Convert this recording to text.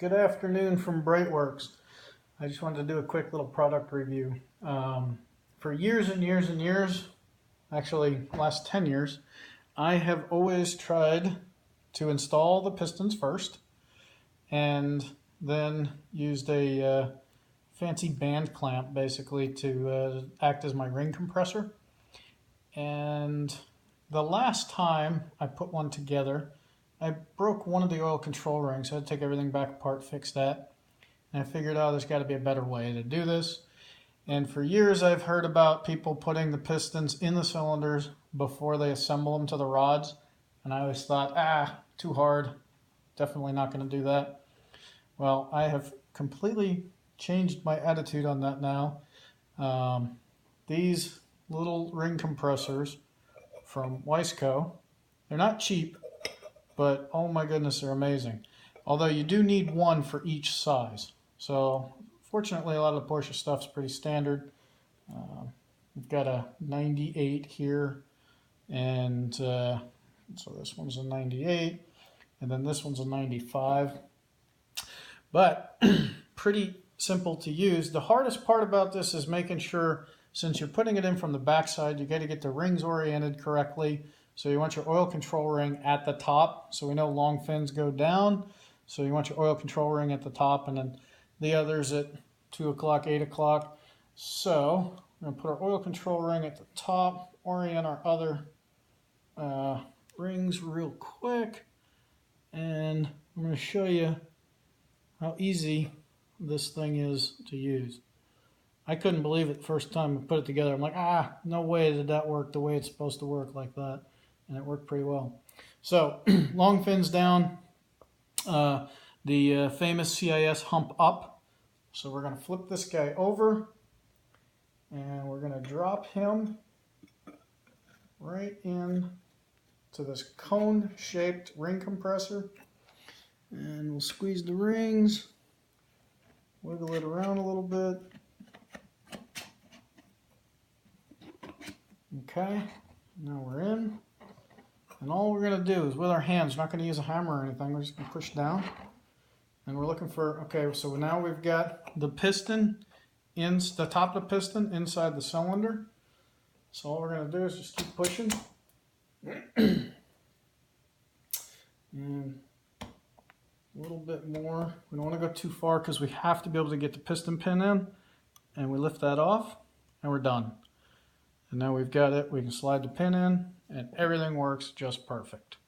Good afternoon from BreitWerks. I just wanted to do a quick little product review. For years and years and years, actually last 10 years, I have always tried to install the pistons first and then used a fancy band clamp basically to act as my ring compressor. And the last time I put one together, I broke one of the oil control rings. So I had to take everything back apart, fix that. And I figured out there's got to be a better way to do this. And for years I've heard about people putting the pistons in the cylinders before they assemble them to the rods. And I always thought, too hard. Definitely not going to do that. Well, I have completely changed my attitude on that now. These little ring compressors from Wiseco, they're not cheap, but oh my goodness, they're amazing. Although you do need one for each size. So fortunately, a lot of the Porsche stuff's pretty standard. We've got a 98 here, and so this one's a 98, and then this one's a 95. But pretty simple to use. The hardest part about this is making sure, since you're putting it in from the backside, you got to get the rings oriented correctly. So you want your oil control ring at the top. So we know long fins go down. So you want your oil control ring at the top, and then the others at 2 o'clock, 8 o'clock. So we're going to put our oil control ring at the top, orient our other rings real quick, and I'm going to show you how easy this thing is to use. I couldn't believe it the first time I put it together. I'm like, no way did that work the way it's supposed to work like that. And it worked pretty well. So long fins down, the famous CIS hump up. So we're going to flip this guy over, and we're going to drop him right in to this cone-shaped ring compressor. And we'll squeeze the rings, wiggle it around a little bit. Okay, now we're in. And all we're going to do is with our hands, we're not going to use a hammer or anything, we're just going to push down. And we're looking for, okay, so now we've got the piston, the top of the piston inside the cylinder. So all we're going to do is just keep pushing. And a little bit more. We don't want to go too far because we have to be able to get the piston pin in. And we lift that off, and we're done. And now we've got it. We can slide the pin in, and everything works just perfect.